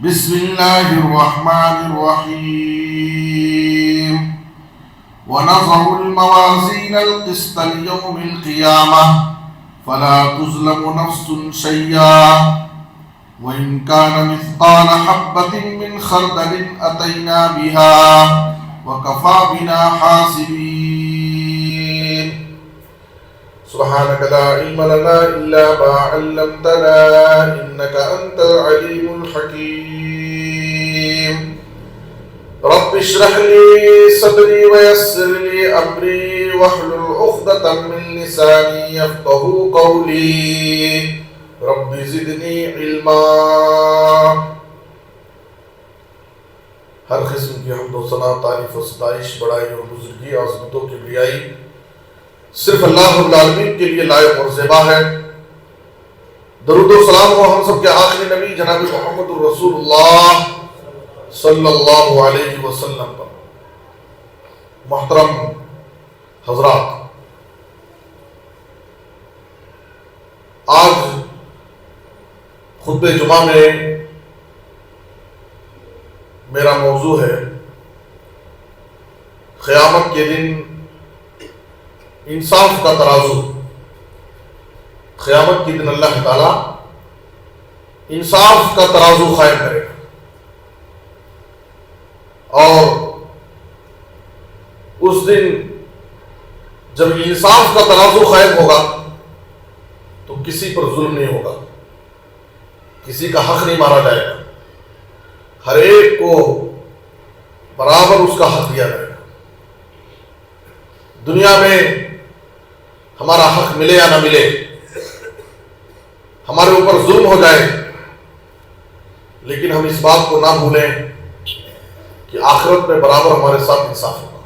بسم الله الرحمن الرحيم ونضع الموازين القسط ليوم القيامة فلا تظلم نفس شيئا وإن كان مثقال حبة من خردل أتينا بها وكفى بنا حاسبين سبحانك لا علم لنا إلا ما علمتنا إنك أنت العليم الحكيم رب اشرح لي صدري ويسر لي أمري واحلل عقدة من لساني يفقهوا قولي رب زدني علما۔ ہر قسم کی حمد و ثنا، تعریف و ستائش، بڑائی اور بزرگی، عظمتوں کی بڑائی صرف اللہ رب العالمین کے لیے لائق اور زیبا ہے۔ درود و سلام ہو ہم سب کے آخری نبی جناب محمد الرسول اللہ صلی اللہ علیہ وسلم پر۔ محترم حضرات، آج خطبہ جمعہ میں میرا موضوع ہے قیامت کے دن انصاف کا ترازو۔ قیامت کے دن اللہ تعالیٰ انصاف کا ترازو قائم کرے گا، اور اس دن جب انصاف کا ترازو قائم ہوگا تو کسی پر ظلم نہیں ہوگا، کسی کا حق نہیں مارا جائے گا، ہر ایک کو برابر اس کا حق دیا جائے گا۔ دنیا میں ہمارا حق ملے یا نہ ملے، ہمارے اوپر ظلم ہو جائے، لیکن ہم اس بات کو نہ بھولیں کہ آخرت میں برابر ہمارے ساتھ انصاف ہوگا۔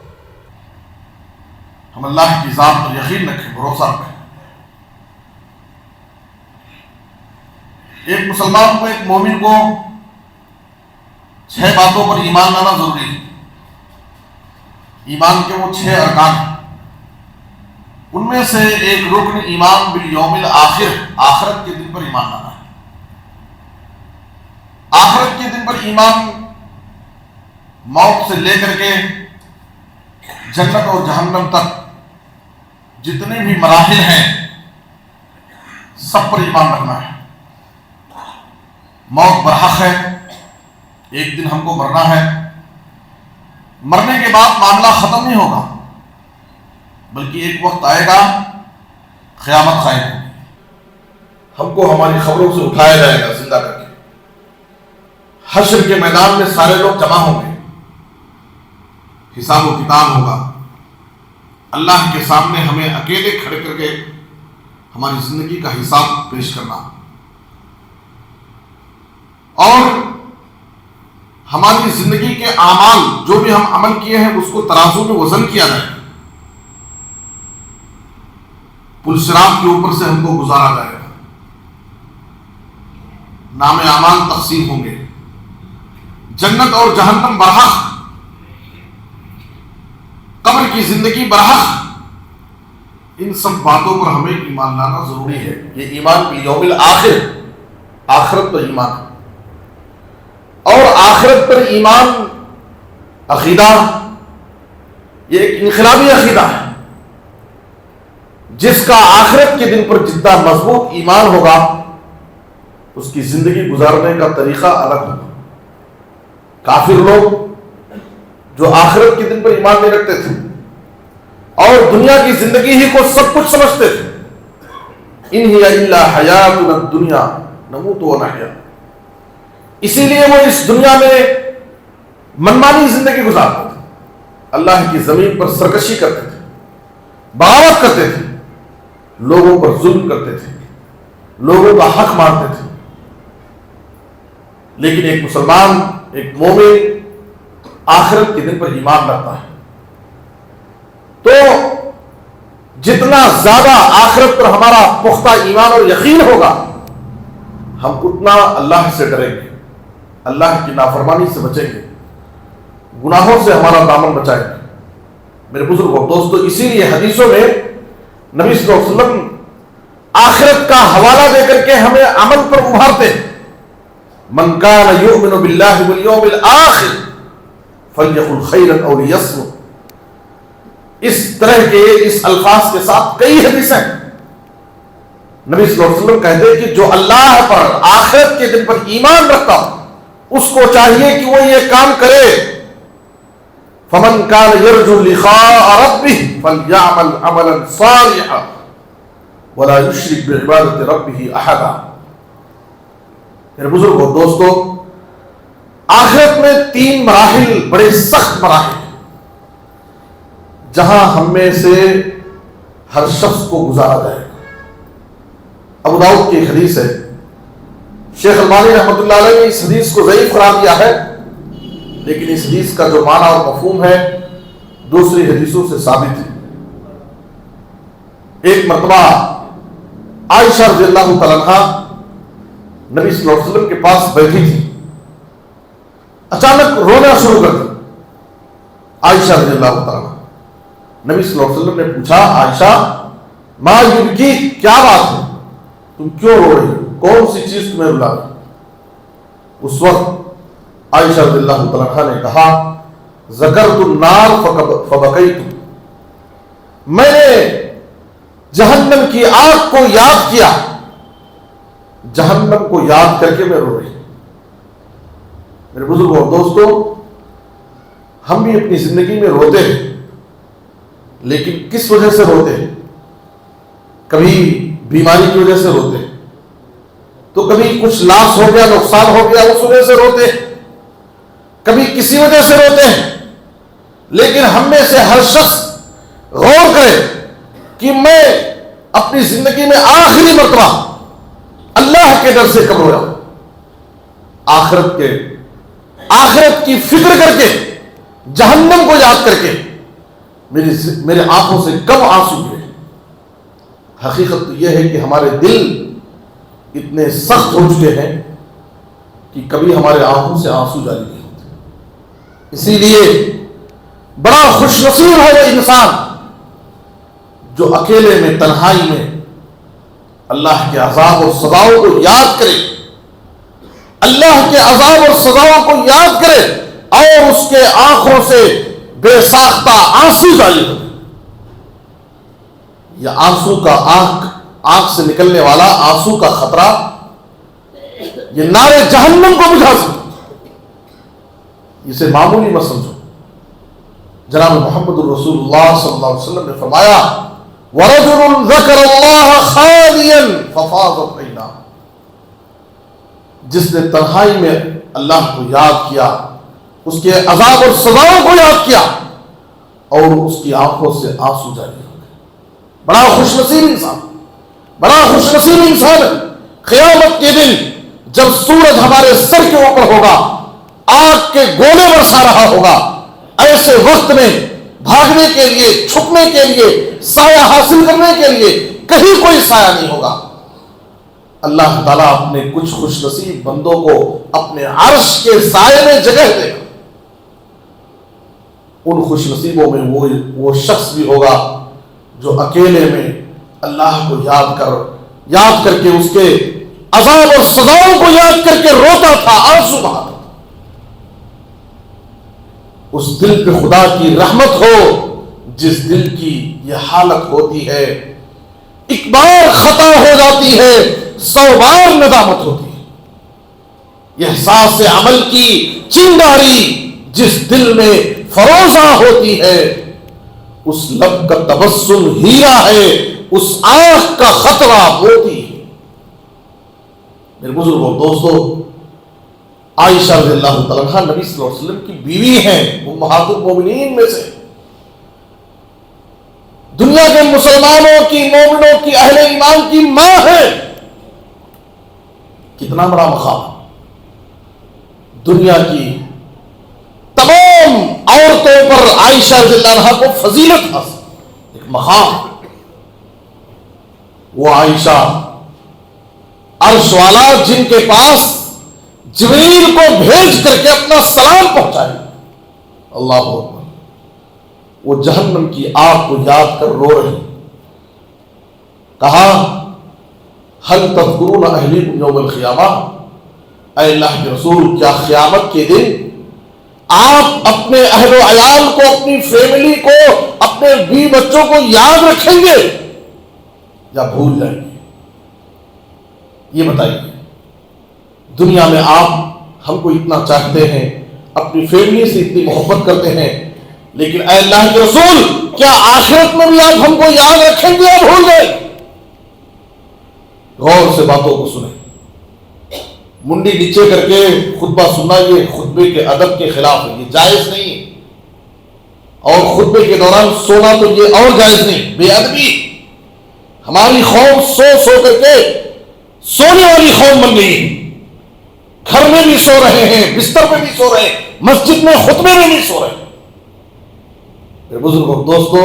ہم اللہ کی ذات پر یقین رکھیں، بھروسہ رکھیں۔ ایک مسلمان کو، ایک مومن کو 6 باتوں پر ایمان لانا ضروری ہے۔ ایمان کے وہ 6 ارکان ہیں، ان میں سے ایک رکن ایمان بالیوم الآخر، آخرت کے دن پر ایمان لانا ہے۔ آخرت کے دن پر ایمان موت سے لے کر کے جنت اور جہنم تک جتنے بھی مراحل ہیں سب پر ایمان رکھنا ہے۔ موت برحق ہے، ایک دن ہم کو مرنا ہے۔ مرنے کے بعد معاملہ ختم نہیں ہوگا، بلکہ ایک وقت آئے گا قیامت قائم ہوگی، ہم کو ہماری خبروں سے اٹھایا جائے گا زندہ کر کے۔ حشر کے میدان میں سارے لوگ جمع ہوں گے، حساب و کتاب ہوگا، اللہ کے سامنے ہمیں اکیلے کھڑے کر کے ہماری زندگی کا حساب پیش کرنا، اور ہماری زندگی کے اعمال جو بھی ہم عمل کیے ہیں اس کو ترازو میں وزن کیا جائے گا، پل صراط کے اوپر سے ہم کو گزارا جائے گا، نام اعمال تقسیم ہوں گے، جنت اور جہنم برحق، قبر کی زندگی برحق۔ ان سب باتوں پر ہمیں ایمان لانا ضروری ہے۔ یہ ایمان بالیوم الآخر، آخرت پر ایمان ہے۔ اور آخرت پر ایمان عقیدہ، یہ ایک انقلابی عقیدہ ہے۔ جس کا آخرت کے دن پر جتنا مضبوط ایمان ہوگا اس کی زندگی گزارنے کا طریقہ الگ ہوگا۔ کافر لوگ جو آخرت کے دن پر ایمان نہیں رکھتے تھے اور دنیا کی زندگی ہی کو سب کچھ سمجھتے تھے، ان ہی الا حیاتنا الدنیا نموت و نحیا، اسی لیے وہ اس دنیا میں منمانی زندگی گزارتے تھے، اللہ کی زمین پر سرکشی کرتے تھے، بغاوت کرتے تھے، لوگوں پر ظلم کرتے تھے، لوگوں کا حق مارتے تھے۔ لیکن ایک مسلمان، ایک مومن آخرت کے دن پر ایمان رکھتا ہے، تو جتنا زیادہ آخرت پر ہمارا پختہ ایمان اور یقین ہوگا ہم اتنا اللہ سے ڈریں گے، اللہ کی نافرمانی سے بچیں گے، گناہوں سے ہمارا دامن بچائیں گے۔ میرے بزرگوں، دوستو، اسی لیے حدیثوں میں نبی صلی اللہ علیہ وسلم آخرت کا حوالہ دے کر کے ہمیں عمل پر ابھارتے ہیں من کان یؤمن باللہ والیوم الآخر فلیقل خیرا او لیصمت. اس طرح کے اس الفاظ کے ساتھ کئی حدیثیں نبی صلی اللہ علیہ وسلم کہتے ہیں کہ جو اللہ پر آخرت کے دن پر ایمان رکھتا ہو اس کو چاہیے کہ وہ یہ کام کرے. فمن کان یرجو لقاء ربہ فلیعمل عملا صالحا ولا یشرک بعبادۃ ربہ احدا. میرے بزرگوں دوستو، آخرت میں 3 مراحل بڑے سخت مراحل ہیں جہاں ہم میں سے ہر شخص کو گزارا جائے گا. ابو داؤد کی ایک حدیث ہے، شیخ البانی رحمۃ اللہ علیہ نے اس حدیث کو ضعیف قرار دیا ہے، لیکن اس حدیث کا جو معنی اور مفہوم ہے دوسری حدیثوں سے ثابت ہے. ایک مرتبہ عائشہ رضی اللہ تعالیٰ عنہا نبی صلی اللہ علیہ وسلم کے پاس بیٹھی تھی، اچانک رونا شروع کر دیا. عائشہ رضی اللہ تعالیٰ عنہ، نبی صلی اللہ علیہ وسلم نے پوچھا عائشہ ما یبکی، کیا بات ہے، تم کیوں رو رہی ہو، کون سی چیز تمہیں رلا رہی؟ اس وقت عائشہ رضی اللہ تعالیٰ عنہ نے کہا ذکرت النار فبکیت، میں نے جہنم کی آگ کو یاد کیا، جہنم کو یاد کر کے میں رو رہی ہوں. میرے بزرگوں اور دوستوں، ہم بھی اپنی زندگی میں روتے ہیں، لیکن کس وجہ سے روتے ہیں؟ کبھی بیماری کی وجہ سے روتے ہیں، تو کبھی کچھ لاس ہو گیا، نقصان ہو گیا، اس وجہ سے روتے ہیں، کبھی کسی وجہ سے روتے ہیں. لیکن ہم میں سے ہر شخص غور کرے کہ میں اپنی زندگی میں آخری مرتبہ اللہ کے ڈر سے کب رویا ہوں، آخرت کی فکر کر کے، جہنم کو یاد کر کے میرے آنکھوں سے کب آنسو گرے. حقیقت تو یہ ہے کہ ہمارے دل اتنے سخت ہو چکے ہیں کہ کبھی ہمارے آنکھوں سے آنسو جاری نہیں ہوتے. اسی لیے بڑا خوش نصیب ہے وہ انسان جو اکیلے میں، تنہائی میں اللہ کے عذاب اور سزاؤں کو یاد کرے، اللہ کے عذاب اور سزاؤں کو یاد کرے اور اس کے آنکھوں سے بے ساختہ آنسو جاری ہو. یہ آنسو کا آنکھ سے نکلنے والا آنسو کا خطرہ یہ نارے جہنم کو بجھا سکتا، اسے معمولی مت سمجھو. جناب محمد الرسول اللہ صلی اللہ علیہ وسلم نے فرمایا وَرَجُلٌ ذَكَرَ اللَّهَ خَالِيًا فَفَاضَتْ عَيْنَاهُ، جس نے تنہائی میں اللہ کو یاد کیا، اس کے عذاب اور سزاؤں کو یاد کیا اور اس کی آنکھوں سے آنسو جاری ہو گئے. بڑا خوش نصیب انسان، بڑا خوش نصیب انسان ہے. قیامت کے دن جب سورج ہمارے سر کے اوپر ہوگا، آگ کے گولے برسا رہا ہوگا، ایسے وقت میں بھاگنے کے لیے، چھپنے کے لیے، سایہ حاصل کرنے کے لیے کہیں کوئی سایہ نہیں ہوگا. اللہ تعالیٰ اپنے کچھ خوش نصیب بندوں کو اپنے عرش کے سائے میں جگہ دے گا. ان خوش نصیبوں میں وہ شخص بھی ہوگا جو اکیلے میں اللہ کو یاد کر کے اس کے عذاب اور سزاؤں کو یاد کر کے روتا تھا، آنسو بہاتا تھا. اس دل پہ خدا کی رحمت ہو جس دل کی یہ حالت ہوتی ہے، ایک بار خطا ہو جاتی ہے 100 بار ندامت ہوتی ہے. یہ احساس عمل کی چنگاری جس دل میں فروزہ ہوتی ہے، اس لب کا تبسم ہیرا ہے، اس آنکھ کا خطرہ موتی ہے. میرے بزرگوں دوستو، عائشہ رضی اللہ تعالیٰ عنہ نبی صلی اللہ علیہ وسلم کی بیوی ہیں، امہات المومنین میں سے، دنیا کے مسلمانوں کی، مومنوں کی، اہل ایمان کی ماں ہے. کتنا بڑا مقام، دنیا کی تمام عورتوں پر عائشہ رضی اللہ عنہ کو فضیلت حاصل، ایک مقام. وہ عائشہ عرش والا جن کے پاس جبریل کو بھیج کر کے اپنا سلام پہنچائے، اللہ اکبر، وہ جہنم کی آگ کو یاد کر رو رہی. کہا هل تذکرون اہلیکم یوم القیامہ، اے اللہ کے رسول، کیا قیامت کے دن آپ اپنے اہل و عیال کو، اپنی فیملی کو، اپنے بیوی بچوں کو یاد رکھیں گے یا بھول جائیں گے؟ یہ بتائیے، دنیا میں آپ ہم کو اتنا چاہتے ہیں، اپنی فیملی سے اتنی محبت کرتے ہیں، لیکن اے اللہ کے رسول، کیا آخرت میں بھی آپ ہم کو یاد رکھیں گے یا بھول گئے؟ غور سے باتوں کو سنیں، منڈی نیچے کر کے خطبہ سننا یہ خطبے کے ادب کے خلاف ہے، یہ جائز نہیں ہے، اور خطبے کے دوران سونا تو یہ اور جائز نہیں، بے ادبی۔ ہماری قوم سو سو کر کے سونے والی قوم بن گئی ہے، گھر میں بھی سو رہے ہیں، بستر میں بھی سو رہے ہیں، مسجد میں خطبے میں بھی سو رہے ہیں۔ میرے بزرگوں، دوستو،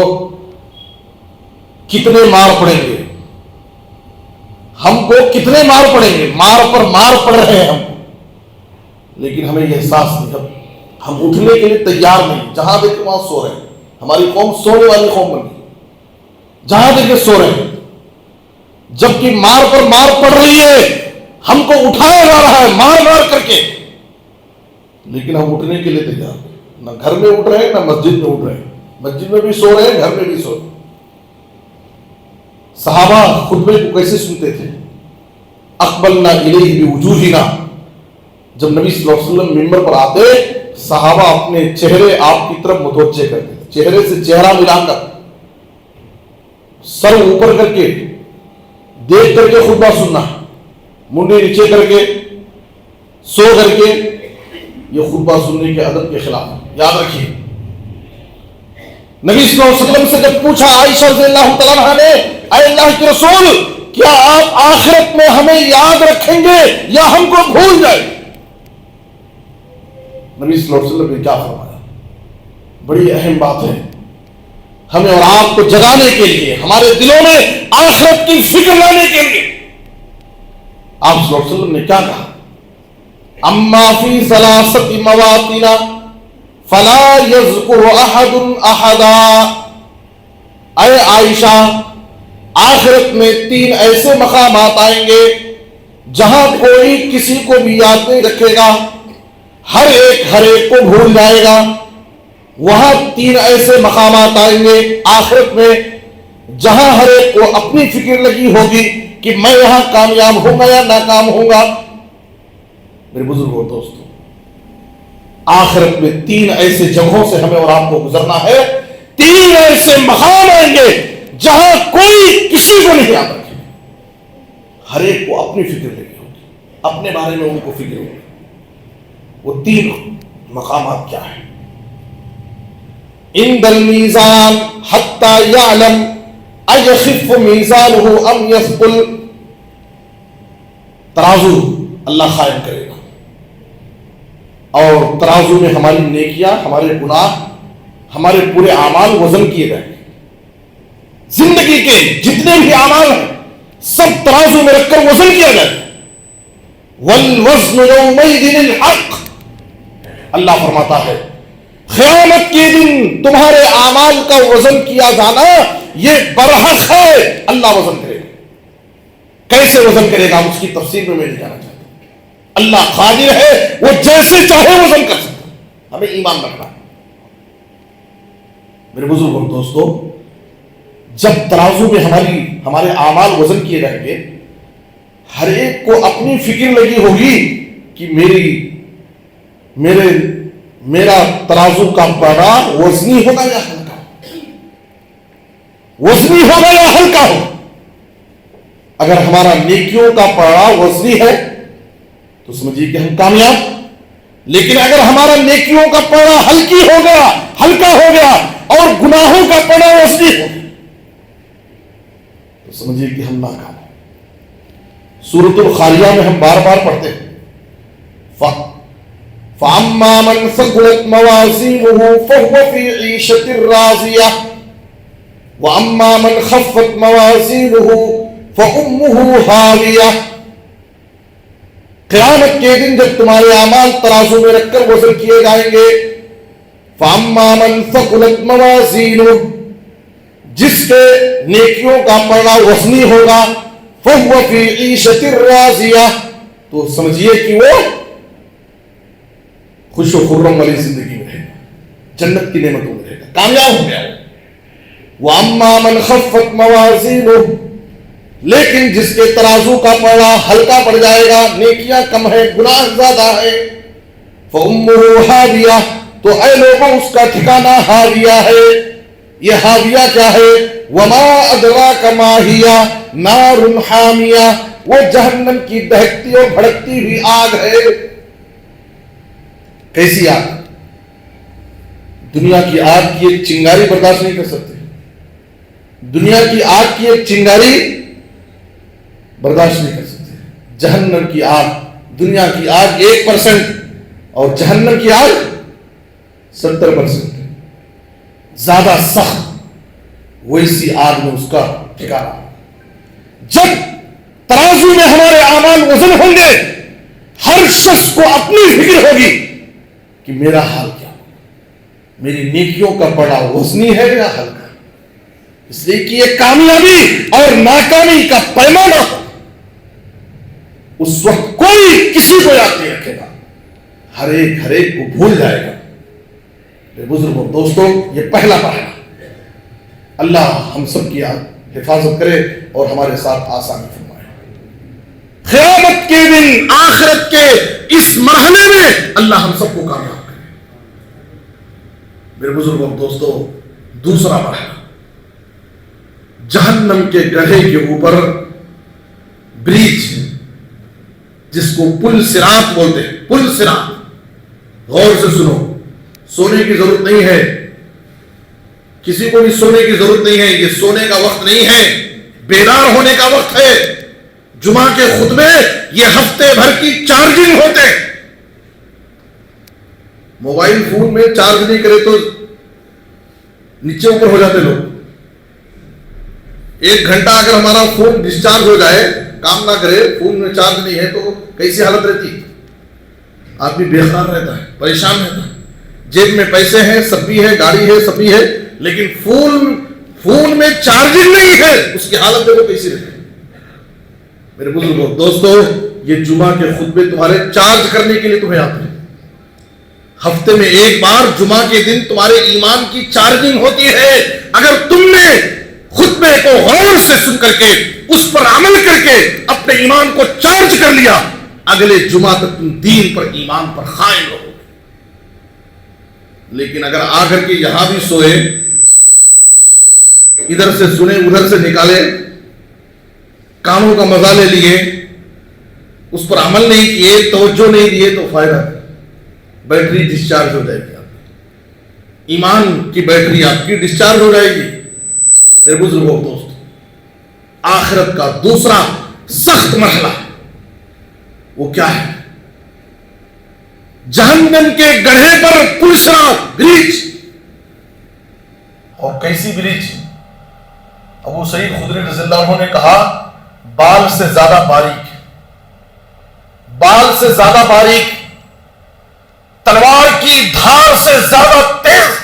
کتنے مار پڑیں گے ہم کو، کتنے مار پڑیں گے، مار پر مار پڑ رہے ہیں ہم، لیکن ہمیں یہ احساس نہیں، ہم اٹھنے کے لیے تیار نہیں، جہاں دیکھیں وہاں سو رہے ہیں۔ ہماری قوم سونے والی قوم بن گئی، جہاں دیکھیں سو رہے ہیں، جبکہ مار پر مار پڑ رہی ہے، ہم کو اٹھایا جا رہا ہے مار مار کر کے، لیکن ہم اٹھنے کے لیے تیار نہیں، نہ گھر میں اٹھ رہے ہیں، نہ مسجد میں اٹھ رہے ہیں، مسجد میں بھی سو رہے ہیں، گھر میں بھی سو رہے ہیں۔ صحابہ خطبے کو کیسے سنتے تھے؟ اقبلنا الیہ بوجوہنا، جب نبی صلی اللہ علیہ وسلم منبر پر آتے، صحابہ اپنے چہرے آپ کی طرف متوجہ کرتے تھے، چہرے سے چہرہ ملا کر، سر اوپر کر کے دیکھ کر کے خطبہ سننا، منڈی نیچے کر کے سو کر کے، یہ خطبہ سننے کے ادب کے خلاف ہے، یاد رکھیے۔ نبی صلی اللہ علیہ وسلم سے جب پوچھا عائشہ رضی اللہ تعالیٰ عنہ نے، اے اللہ کے رسول، کیا آپ آخرت میں ہمیں یاد رکھیں گے یا ہم کو بھول جائیں؟ نبی صلی اللہ علیہ وسلم نے کیا فرمایا؟ بڑی اہم بات ہے، ہمیں اور آپ کو جگانے کے لیے، ہمارے دلوں میں آخرت کی فکر لانے کے لیے آپ صلی اللہ علیہ وسلم نے کیا کہا؟ اما فی ثلاثۃ مواطن فلا یذکر احد احدا، اے عائشہ، آخرت میں 3 ایسے مقامات آئیں گے جہاں کوئی کسی کو بھی یاد نہیں رکھے گا، ہر ایک کو بھول جائے گا۔ وہاں 3 ایسے مقامات آئیں گے آخرت میں جہاں ہر ایک کو اپنی فکر لگی ہوگی کہ میں یہاں کامیاب ہوں گا یا ناکام ہوں گا۔ میرے بزرگوں، دوستوں، آخرت میں 3 ایسے جگہوں سے ہمیں اور آپ کو گزرنا ہے، 3 ایسے مقام آئیں گے جہاں کوئی کسی کو نہیں یاد رکھے، ہر ایک کو اپنی فکر لگی ہوگی، اپنے بارے میں ان کو فکر ہوگی۔ وہ 3 مقامات کیا ہیں؟ عند المیزان حتی یعلم ایخف میزانہ ام یثقل، ترازو اللہ قائم کرے گا، اور ترازو میں ہماری نیکیاں، ہمارے گناہ، ہمارے پورے اعمال وزن کیے جائیں گے۔ زندگی کے جتنے بھی اعمال ہیں سب ترازو میں رکھ کر وزن کیا جائے گا۔ والوزن یومئذ الحق، اللہ فرماتا ہے قیامت کے دن تمہارے اعمال کا وزن کیا جانا یہ برحق ہے، اللہ وزن کرے گا۔ کیسے وزن کرے گا اس کی تفصیل میں نہیں جانا چاہتا، اللہ قادر ہے، وہ جیسے چاہے وزن کر سکتا ہے، ہمیں ایمان رکھنا ہے۔ میرے بزرگوں، دوستو، جب ترازو میں ہمارے اعمال وزن کیے جائیں گے، ہر ایک کو اپنی فکر لگی ہوگی کہ میرا ترازو کا پڑا وزنی ہوگا یا ہلکا، وزنی ہوگا یا ہلکا ہو۔ اگر ہمارا نیکیوں کا پڑا وزنی ہے تو سمجھیے کہ ہم کامیاب، لیکن اگر ہمارا نیکیوں کا پڑا ہلکا ہو گیا اور گناہوں کا پڑا وزنی ہو گیا تو سمجھیے کہ ہم ناکام ہیں۔ سورۃ الخاریہ میں ہم بار بار پڑھتے ہیں، فَأَمَّا مَنْ ثَقُلَتْ مَوَازِينُهُ فَهُوَ فِي عِيشَةٍ رَاضِيَةٍ وَأَمَّا مَنْ خَفَّتْ مَوَازِينُهُ فَأُمُّهُ هَاوِيَةٌ۔ قیامت کے دن جب تمہارے اعمال ترازو میں رکھ کر وزن کیے جائیں گے، فَأَمَّا مَنْ ثَقُلَتْ مَوَازِينُهُ، جس کے نیکیوں کا پڑا وزنی ہوگا، فَهُوَ فِي عِيشَةٍ رَاضِيَةٍ، تو سمجھیے کہ وہ خوش و خرم والی زندگی میں رہے گا، جنت کی نعمتوں میں رہے گا، کامیاب ہو گیا وہ۔ وَأَمَّا مَنْ خَفَّتْ مَوَازِينُهُ، لیکن جس کے ترازو کا پلڑا ہلکا پڑ جائے گا، نیکیاں کم ہے، گناہ زیادہ ہے، فَأُمُّهُ هَاوِيَةٌ، تو اے لوگوں اس کا ٹھکانہ ہاویہ ہے۔ یہ ہاویہ کیا ہے؟ وَمَا أَدْرَاكَ مَا هِيَ نَارٌ حَامِيَةٌ، وہ جہنم کی دہکتی اور بھڑکتی ہوئی آگ ہے۔ کیسی آگ؟ دنیا کی آگ کی ایک چنگاری برداشت نہیں کر سکتے، دنیا کی آگ کی ایک چنگاری برداشت نہیں کر سکتے۔ جہنم کی آگ، دنیا کی آگ 1% اور جہنم کی آگ 70% زیادہ سخت، ویسی آگ میں اس کا ٹھکانہ۔ جب ترازو میں ہمارے اعمال وزن ہوں گے، ہر شخص کو اپنی فکر ہوگی کہ میرا حال کیا ہوگا، میری نیکیوں کا بڑا وزنی ہے یا ہلکا، اس لیے کہ یہ کامیابی اور ناکامی کا پیمانہ ہو۔ اس وقت کوئی کسی کو یاد نہیں رکھے گا، ہر ایک کو بھول جائے گا۔ میرے بزرگوں دوستوں، یہ پہلا مرحلہ، اللہ ہم سب کی حفاظت کرے اور ہمارے ساتھ آسانی فرمائے۔ قیامت کے دن، آخرت کے اس مرحلے میں اللہ ہم سب کو کامیاب کرے۔ میرے بزرگوں دوستوں، دوسرا مرحلہ، جہنم کے گڑھے کے اوپر بریج، جس کو پل صراط بولتے ہیں، پل صراط۔ غور سے سنو، سونے کی ضرورت نہیں ہے، کسی کو بھی سونے کی ضرورت نہیں ہے، یہ سونے کا وقت نہیں ہے، بیدار ہونے کا وقت ہے۔ جمعہ کے خطبے یہ ہفتے بھر کی چارجنگ ہوتے ہیں۔ موبائل فون میں چارج نہیں کرے تو نیچے اوپر ہو جاتے لوگ۔ 1 گھنٹہ اگر ہمارا فون ڈسچارج ہو جائے، کام نہ کرے، فون میں چارج نہیں ہے، تو کیسی حالت رہتی؟ آدمی بے قرار رہتا ہے، پریشان رہتا ہے۔ جیب میں پیسے ہیں، سب بھی ہے، گاڑی ہے، سب بھی ہے، لیکن فون میں چارجنگ نہیں ہے، اس کی حالت دیکھو کیسی رہتی ہے۔ میرے بزرگوں دوستو، یہ جمعہ کے خطبے تمہارے چارج کرنے کے لیے تمہیں آتے ہیں۔ ہفتے میں 1 بار جمعہ کے دن تمہارے ایمان کی چارجنگ ہوتی ہے۔ اگر تم نے خطبے کو غور سے سن کر کے، اس پر عمل کر کے اپنے ایمان کو چارج کر لیا، اگلے جمعہ تک تم دین پر، ایمان پر قائم رہو۔ لیکن اگر آ کر کے یہاں بھی سوئے، ادھر سے سنے ادھر سے نکالے، کاموں کا مزہ لے لیے، اس پر عمل نہیں کیے، توجہ نہیں دیے، تو فائدہ ہے، بیٹری ڈسچارج ہو جائے گی، آپ ایمان کی بیٹری آپ کی ڈسچارج ہو جائے گی۔ میرے بزرگوں دوست، آخرت کا دوسرا سخت مرحلہ وہ کیا ہے؟ جہنم کے گڑھے پر پل صراط، بریج۔ اور کیسی بریج؟ ابو سعید خدری رضی اللہ عنہ نے کہا، بال سے زیادہ باریک، بال سے زیادہ باریک، تلوار کی دھار سے زیادہ تیز۔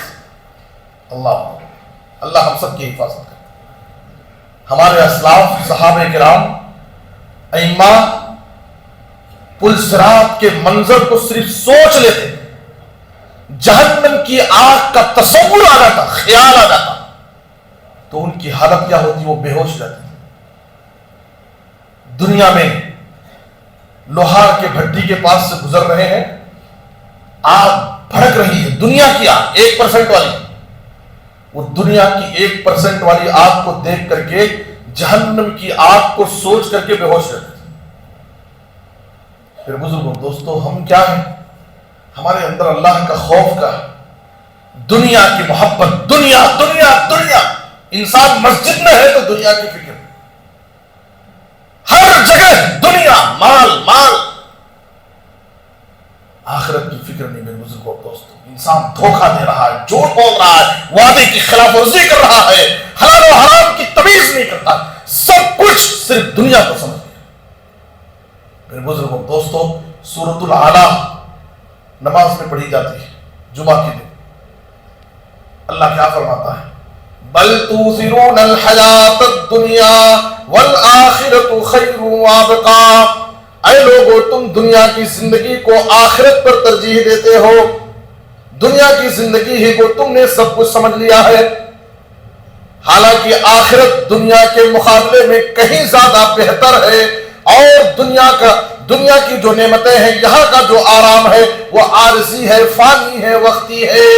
اللہ ہم سب کی حفاظت کرے۔ ہمارے اسلاف، صحابہ کرام، ائمہ پل صراط کے منظر کو صرف سوچ لیتے، جہنم کی آگ کا تصور آ جاتا، خیال آ جاتا، تو ان کی حالت کیا ہوتی؟ وہ بے ہوش رہتے۔ دنیا میں لوہار کے بھٹی کے پاس سے گزر رہے ہیں، آگ بھڑک رہی ہے، دنیا کی آگ 1% والی، وہ دنیا کی 1% والی آگ کو دیکھ کر کے جہنم کی آگ کو سوچ کر کے بے ہوش رہتے تھے۔ پھر بزرگوں دوستو، ہم کیا ہیں؟ ہمارے اندر اللہ کا خوف کا، دنیا کی محبت، دنیا دنیا دنیا۔ انسان مسجد میں ہے تو دنیا کی فکر، ہر جگہ دنیا، مال مال، آخرت کی فکر نہیں۔ میرے بزرگوں دوستو، انسان دھوکہ دے رہا ہے، جھوٹ بول رہا ہے، وعدے کی خلاف ورزی کر رہا ہے، حلال و حرام کی تمیز نہیں کرتا، سب کچھ صرف دنیا کو سمجھ لیا۔ میرے بزرگوں دوستو، سورۃ الاعلیٰ نماز میں پڑھی جاتی ہے جمعہ کے دن۔ اللہ کیا فرماتا ہے؟ بل توثرون الحیات الدنیا والآخرۃ خیر وابقا۔ اے لوگو تم دنیا کی زندگی کو آخرت پر ترجیح دیتے ہو، دنیا کی زندگی ہی کو تم نے سب کچھ سمجھ لیا ہے، حالانکہ آخرت دنیا کے مقابلے میں کہیں زیادہ بہتر ہے، اور دنیا کی جو نعمتیں ہیں، یہاں کا جو آرام ہے وہ عارضی ہے، فانی ہے، وقتی ہے،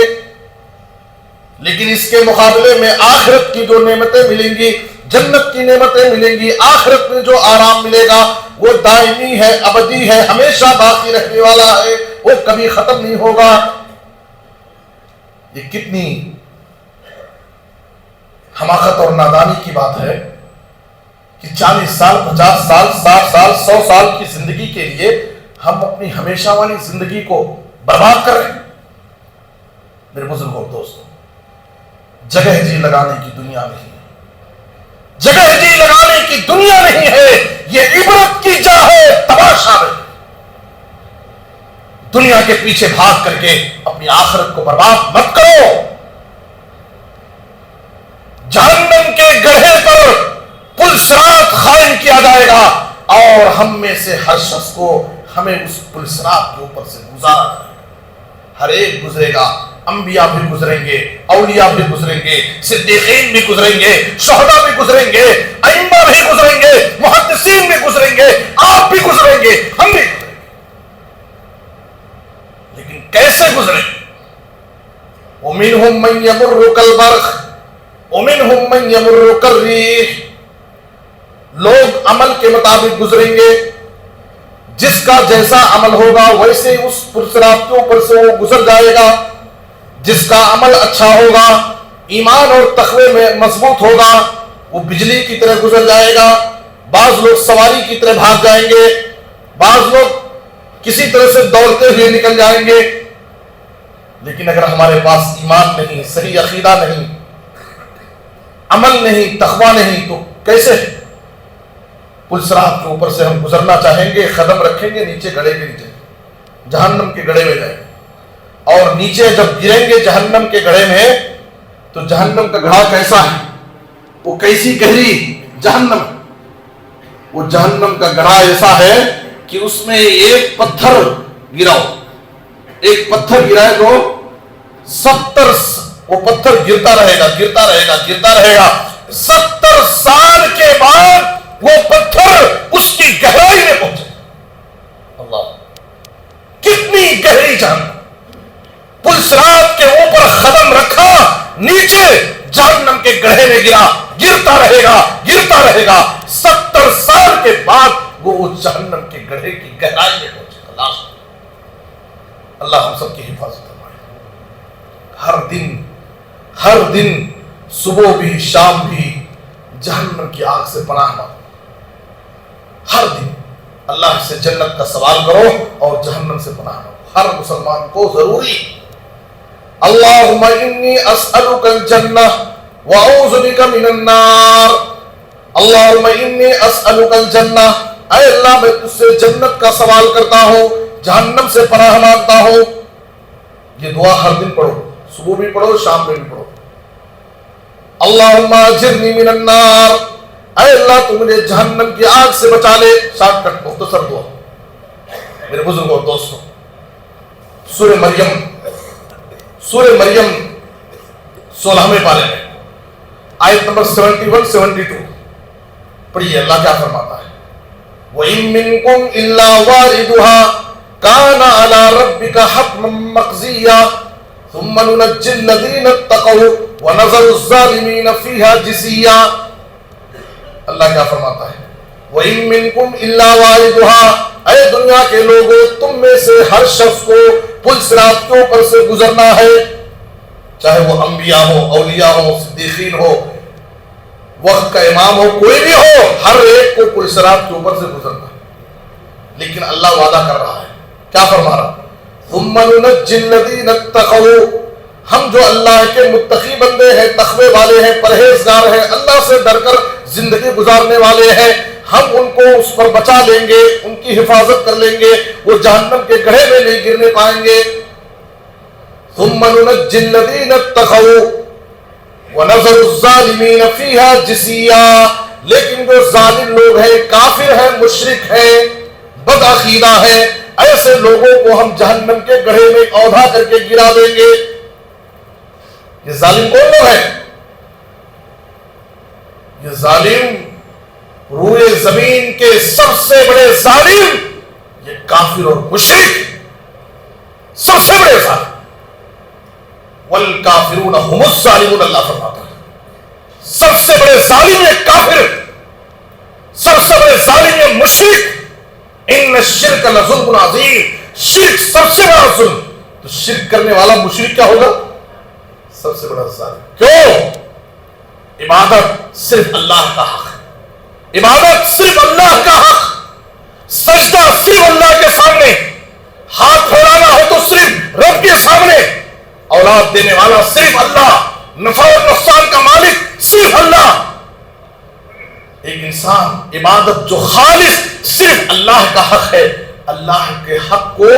لیکن اس کے مقابلے میں آخرت کی جو نعمتیں ملیں گی، جنت کی نعمتیں ملیں گی، آخرت میں جو آرام ملے گا وہ دائمی ہے، ابدی ہے، ہمیشہ باقی رہنے والا ہے، وہ کبھی ختم نہیں ہوگا۔ یہ کتنی حماقت اور نادانی کی بات ہے کہ 40 سال، 50 سال، 60 سال، 100 سال کی زندگی کے لیے ہم اپنی ہمیشہ والی زندگی کو برباد کر رہے ہیں۔ میرے بزرگوں اور دوستوں، جگہ جی لگانے کی دنیا نہیں ہے، جگہ جی لگانے کی دنیا نہیں ہے، یہ عبرت کی جا ہے، تماشا نہیں۔ دنیا کے پیچھے بھاگ کر کے اپنی آخرت کو برباد مت کرو۔ جہنم کے گڑھے پر پل صراط قائم کیا جائے گا، اور ہم میں سے ہر شخص کو ہمیں اس پل صراط کے اوپر سے گزارا جائے گا۔ ہر ایک گزرے گا، انبیاء بھی گزریں گے، اولیاء بھی گزریں گے، صدیقین بھی گزریں گے، شہداء بھی گزریں گے، ائمہ بھی گزریں گے، محدثین بھی گزریں گے، آپ بھی گزریں گے، ہم بھی گزریں گے، لیکن کیسے گزریں گے؟ وَمِنْهُمْ مَنْ يَمُرُّ كَالْبَرْقِ وَمِنْهُمْ مَنْ يَمُرُّ كَالرِّيحِ۔ لوگ عمل کے مطابق گزریں گے، جس کا جیسا عمل ہوگا ویسے اس پرصراط کے اوپر سے وہ گزر جائے گا۔ جس کا عمل اچھا ہوگا، ایمان اور تقوی میں مضبوط ہوگا، وہ بجلی کی طرح گزر جائے گا۔ بعض لوگ سواری کی طرح بھاگ جائیں گے، بعض لوگ کسی طرح سے دوڑتے ہوئے نکل جائیں گے، لیکن اگر ہمارے پاس ایمان نہیں، صحیح عقیدہ نہیں، عمل نہیں، تقوی نہیں، تو کیسے پل صراط کے اوپر سے ہم گزرنا چاہیں گے؟ قدم رکھیں گے نیچے گڑھے کے نیچے، جہنم کے گڑھے میں جائیں گے، اور نیچے جب گریں گے جہنم کے گڑھے میں تو جہنم کا گڑھا کیسا ہے، وہ کیسی گہری جہنم، وہ جہنم کا گڑھا ایسا ہے کہ اس میں ایک پتھر گراؤ، ایک پتھر گرائے تو 70 وہ پتھر گرتا رہے گا، گرتا رہے گا، گرتا رہے گا، 70 سال کے بعد وہ پتھر اس کی گہرائی میں پہنچے۔ اللہ، کتنی گہری جہنم! پل صراط کے اوپر قدم رکھا، نیچے جہنم کے گڑھے میں گرا، گرتا رہے گا، گرتا رہے گا، 70 سال کے بعد وہ جہنم کے گڑھے کی گہرائی میں پہنچے۔ اللہ ہم سب کی حفاظت فرمائے۔ ہر دن صبح بھی شام بھی جہنم کی آگ سے پناہ مانگو، ہر دن اللہ سے جنت کا سوال کرو اور جہنم سے پناہ مانگو، ہر مسلمان کو ضروری۔ اللہم انی اسألک الجنہ واعوذ بک من النار، اللہم انی اسألک الجنہ، اے اللہ میں تجھ سے جنت کا سوال کرتا ہوں، جہنم سے پناہ مانگتا ہوں۔ یہ دعا ہر دن پڑھو، صبح بھی پڑھو، شام میں بھی پڑھو۔ اللہم اجرنی من النار، اے اللہ تو مجھے جہنم کی آگ سے بچا لے۔ شارٹ کٹ مختصر دعا میرے بزرگوں اور دوستوں، سورہ مریم 16ویں پارے میں آیت نمبر 71-72 پڑھیے، اللہ کیا فرماتا ہے؟ وَإِن مِّنكُمْ إِلَّا وَارِدُهَا كَانَ عَلَى رَبِّكَ حَتْمًا مَّقْضِيًّا ثُمَّ نُنَجِّي الَّذِينَ اتَّقَوْا وَنَذَرُ الظَّالِمِينَ فِيهَا جِثِيًّا۔ اللہ کیا فرماتا ہے؟ وَإِن مِّنكُمْ إِلَّا وَارِدُهَا، اے دنیا کے لوگوں تم میں سے ہر شخص کو پل صراط کے اوپر سے گزرنا ہے، چاہے وہ انبیاء ہو، اولیاء ہو، صدیقین ہو، وقت کا امام ہو، کوئی بھی ہو، ہر ایک کو پل صراط کے اوپر سے گزرنا ہے۔ لیکن اللہ وعدہ کر رہا ہے، کیا فرما رہا؟ ثُمَّ نُنَجِّي الَّذِينَ اتَّقَوْا، ہم جو اللہ کے متقی بندے ہیں، تقوی والے ہیں، پرہیزگار ہیں، اللہ سے ڈر کر زندگی گزارنے والے ہیں، ہم ان کو اس پر بچا لیں گے، ان کی حفاظت کر لیں گے، وہ جہنم کے گڑھے میں نہیں گرنے پائیں گے۔ ثُمَّ نُنَجِّي الَّذِينَ اتَّقَوْا وَنَذَرُ الظَّالِمِينَ فِيهَا جِثِيًّا، لیکن جو ظالم لوگ ہیں، کافر ہیں، مشرک ہیں، بدعقیدہ ہیں، ایسے لوگوں کو ہم جہنم کے گڑھے میں اوندھا کر کے گرا دیں گے۔ یہ ظالم کون لوگ ہیں؟ یہ ظالم روئے زمین کے سب سے بڑے ظالم، یہ کافر اور مشرک سب سے بڑے ظالم۔ والکافرون هم الظالمون، اللہ فرماتا ہے سب سے بڑے ظالم یہ کافر، سب سے بڑے ظالم یہ مشرک۔ ان الشرک لظلم عظیم، شرک سب سے بڑا ظلم۔ تو شرک کرنے والا مشرک کیا ہوگا؟ سب سے بڑا ظالم۔ کیوں؟ عبادت صرف اللہ کا حق ہے، عبادت صرف اللہ کا حق، سجدہ صرف اللہ کے سامنے، ہاتھ پھیلانا ہو تو صرف رب کے سامنے، اولاد دینے والا صرف اللہ، نفع و نقصان کا مالک صرف اللہ۔ ایک انسان عبادت جو خالص صرف اللہ کا حق ہے، اللہ کے حق کو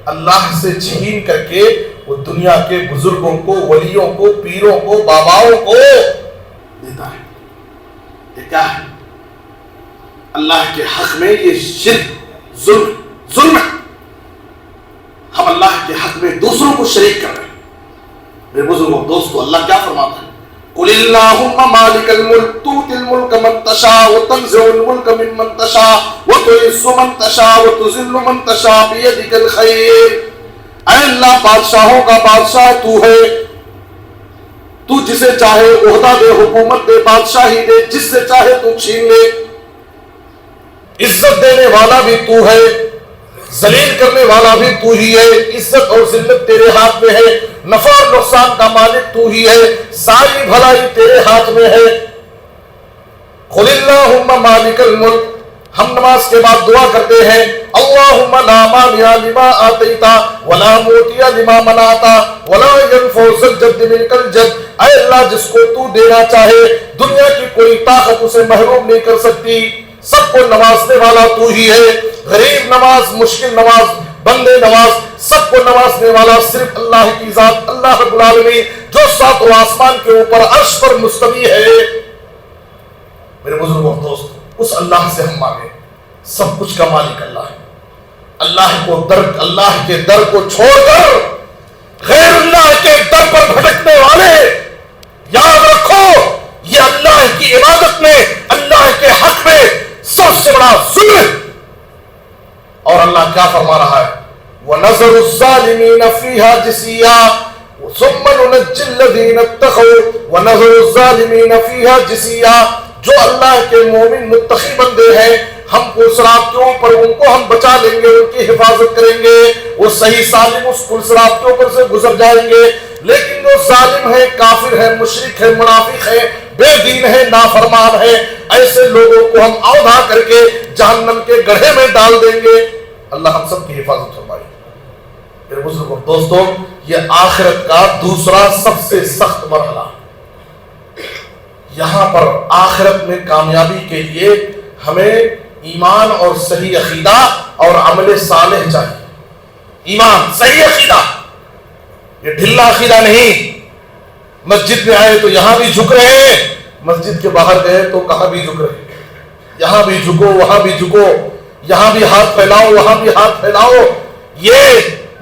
اللہ سے چھین کر کے وہ دنیا کے بزرگوں کو، ولیوں کو، پیروں کو، باباؤں کو دیتا ہے۔ یہ کیا ہے؟ اللہ کے حق میں یہ شرک، ظلم ہے۔ ہم اللہ کے حق میں دوسروں کو شریک کر رہے ہیں۔ میرے بزرگوں دوستو، اللہ کیا فرماتا ہے؟ قل اللہم مالک الملک تؤتی الملک من تشاء وتنزع الملک ممن تشاء وتعز من تشاء وتذل من تشاء بیدک الخیر۔ اے اللہ، بادشاہوں کا بادشاہ تو ہے، تو جسے چاہے عہدہ دے، حکومت دے، بادشاہی دے، جس سے چاہے تو چھین لے۔ عزت دینے والا بھی تو ہے، ذلیل کرنے والا بھی تو ہی ہے، عزت اور ذلت تیرے ہاتھ میں ہے، نفع اور نقصان کا مالک تو ہی ہے، ساری بھلائی تیرے ہاتھ میں ہے۔ قل اللہم مالک الملک، ہم نماز کے بعد دعا کرتے ہیں اللہم لا مانع لما آتیت ولا معطی لما منعت ولا ينفع ذا الجد منک الجد۔ اے اللہ، جس کو تو دینا چاہے دنیا کی کوئی طاقت اسے محروم نہیں کر سکتی، سب کو نوازنے والا تو ہی ہے، غریب نواز، مشکل نواز، بندے نواز، سب کو نوازنے والا صرف اللہ کی ذات، اللہ رب العالمین جو ساتوں آسمان کے اوپر عرش پر مستوی ہے۔ میرے بزرگوں اور دوست، اس اللہ سے ہم مانگیں، سب کچھ کا مالک اللہ ہے۔ اللہ کے در کو چھوڑ کر غیر اللہ کے در پر بھٹکنے والے، یاد رکھو یہ اللہ کی عبادت میں، اللہ کے حق میں سب سے بڑا ظلم ہے۔ اور اللہ کیا فرما رہا ہے؟ وَنَذَرُ الظَّالِمِينَ فِيهَا جِثِيًّا ثُمَّ نُنَجِّي الَّذِينَ اتَّقَوْا وَنَذَرُ الظَّالِمِينَ فِيهَا جِثِيًّا۔ جو اللہ کے مومن متقی بندے ہیں، ہم پلسرات کے اوپر ان کو ہم بچا لیں گے، ان کی حفاظت کریں گے، وہ صحیح سالم اس پلسرات کے اوپر سے گزر جائیں گے۔ لیکن جو ظالم ہے، کافر ہے، مشرک ہے، منافق ہے، بے دین ہے، نافرمان ہے، ایسے لوگوں کو ہم اوندھا کر کے جہنم کے گڑھے میں ڈال دیں گے۔ اللہ ہم سب کی حفاظت فرمائے۔ میرے بزرگوں دوستوں، یہ آخرت کا دوسرا سب سے سخت مرحلہ۔ یہاں پر آخرت میں کامیابی کے لیے ہمیں ایمان اور صحیح عقیدہ اور عمل صالح چاہیے۔ ایمان، صحیح عقیدہ، یہ ڈھلا عقیدہ نہیں۔ مسجد میں آئے تو یہاں بھی جھک رہے ہیں، مسجد کے باہر گئے تو کہاں بھی جھک رہے ہیں، یہاں بھی جھکو وہاں بھی جھکو، یہاں بھی ہاتھ پھیلاؤ وہاں بھی ہاتھ پھیلاؤ۔ یہ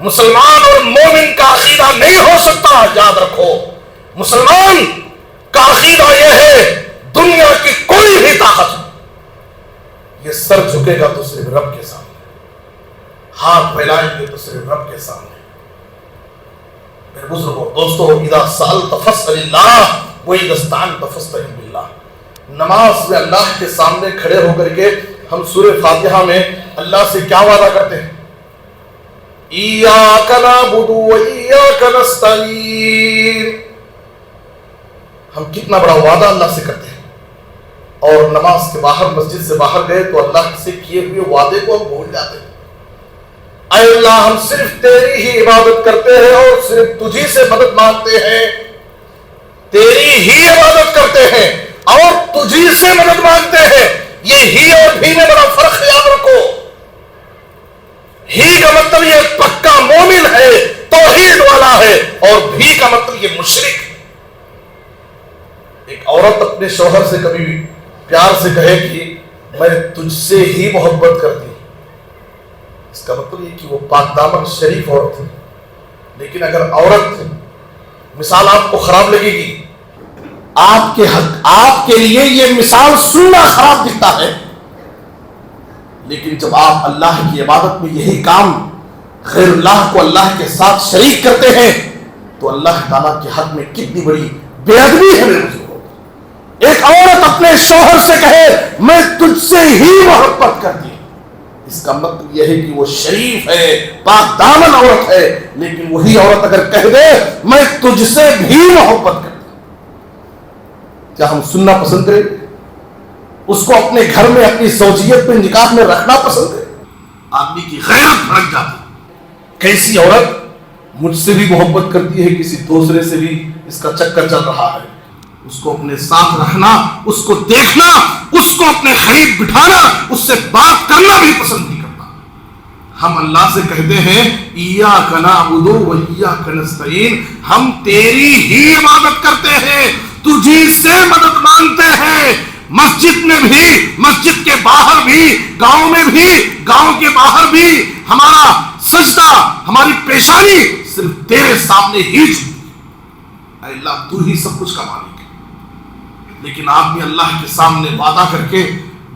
مسلمان اور مومن کا عقیدہ نہیں ہو سکتا۔ یاد رکھو، مسلمان کا عقیدہ یہ ہے دنیا کی کوئی بھی طاقت یہ سر جھکے گا تو صرف رب کے سامنے، ہاتھ پھیلائیں گے تو صرف رب کے سامنے۔ میرے بزرگوں دوستو، اذا سألت فاسأل اللہ واذا استعنت فاستعن باللہ۔ نماز میں اللہ کے سامنے کھڑے ہو کر کے ہم سورہ فاتحہ میں اللہ سے کیا وعدہ کرتے ہیں؟ ایاک نعبد و ایاک نستعین۔ ہم کتنا بڑا وعدہ اللہ سے کرتے ہیں، اور نماز کے باہر، مسجد سے باہر گئے تو اللہ سے کیے ہوئے وعدے کو ہم بھول جاتے ہیں۔ اے اللہ، ہم صرف تیری ہی عبادت کرتے ہیں اور صرف تجھی سے مدد مانگتے ہیں، تیری ہی عبادت کرتے ہیں اور تجھی سے مدد مانگتے ہیں۔ یہ ہی اور بھی میں بڑا فرق یاد رکھو۔ ہی کا مطلب یہ پکا مومن ہے، توحید والا ہے، اور بھی کا مطلب یہ مشرک۔ ایک عورت اپنے شوہر سے کبھی پیار سے کہے کہ میں تجھ سے ہی محبت کرتی، اس کا مطلب یہ کہ وہ پاک دامن شریف عورت ہے. لیکن اگر عورت مثال آپ کو خراب لگے گی، آپ کے لیے یہ مثال سننا خراب دکھتا ہے، لیکن جب آپ اللہ کی عبادت میں یہی کام غیر اللہ کو اللہ کے ساتھ شریک کرتے ہیں تو اللہ تعالیٰ کے حق میں کتنی بڑی بے ادبی ہے میرے بزرگوں. ایک عورت اپنے شوہر سے کہے میں تجھ سے ہی محبت کرتی ہوں، اس کا مطلب یہ ہے کہ وہ شریف ہے، پاک دامن عورت ہے. لیکن وہی عورت اگر کہہ دے میں تجھ سے بھی محبت کرتی ہوں، کیا ہم سننا پسند کریں؟ اس کو اپنے گھر میں اپنی زوجیت میں نکاح میں رکھنا پسند ہے؟ آدمی کی غیرت بھڑک جاتی. کیسی عورت مجھ سے بھی محبت کرتی ہے، کسی دوسرے سے بھی اس کا چکر چل رہا ہے. اس کو اپنے ساتھ رکھنا، اس کو دیکھنا، اس کو اپنے قریب بٹھانا، اس سے بات کرنا بھی پسند نہیں کرتا. ہم اللہ سے کہتے ہیں ایاک نعبد و ایاک نستعین، ہم تیری ہی عبادت کرتے ہیں، تجھی سے مدد مانگتے ہیں. مسجد میں بھی، مسجد کے باہر بھی، گاؤں میں بھی، گاؤں کے باہر بھی ہمارا سجدہ، ہماری پیشانی صرف تیرے سامنے ہی جھکی. اے اللہ تو ہی سب کچھ کا مالک ہے. لیکن آدمی اللہ کے سامنے وعدہ کر کے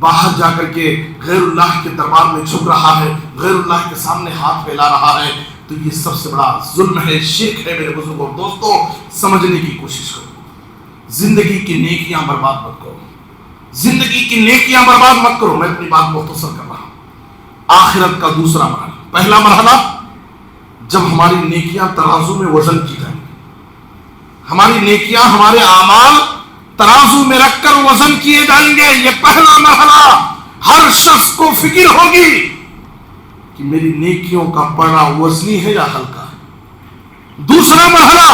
باہر جا کر کے غیر اللہ کے دربار میں جھک رہا ہے، غیر اللہ کے سامنے ہاتھ پھیلا رہا ہے، تو یہ سب سے بڑا ظلم ہے، شرک ہے. میرے بزرگوں دوستوں، سمجھنے کی کوشش کرو. زندگی کی نیکیاں برباد مت کرو، زندگی کی نیکیاں برباد مت کرو. میں اپنی بات مختصر کر رہا ہوں. آخرت کا دوسرا مرحلہ. پہلا مرحلہ جب ہماری نیکیاں ترازو میں وزن کی جائیں گی، ہماری نیکیاں، ہمارے اعمال ترازو میں رکھ کر وزن کیے جائیں گے. یہ پہلا مرحلہ. ہر شخص کو فکر ہوگی کہ میری نیکیوں کا پڑا وزنی ہے یا ہلکا ہے. دوسرا مرحلہ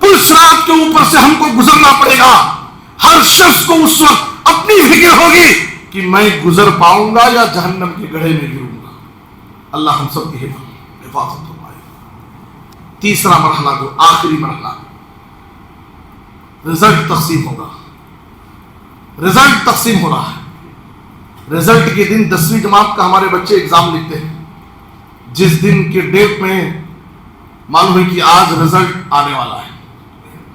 پل صراط کے اوپر سے ہم کو گزرنا پڑے گا. ہر شخص کو اس وقت اپنی فکر ہوگی کہ میں گزر پاؤں گا یا جہنم کے گڑھے میں گروں گا. اللہ ہم سب کی حفاظت فرمائے. تیسرا مرحلہ جو آخری مرحلہ، رزلٹ تقسیم ہوگا. رزلٹ تقسیم ہو رہا ہے. رزلٹ کے دن 10ویں جماعت کا ہمارے بچے ایگزام لکھتے ہیں. جس دن کے ڈیٹ میں معلوم ہے کہ آج رزلٹ آنے والا ہے،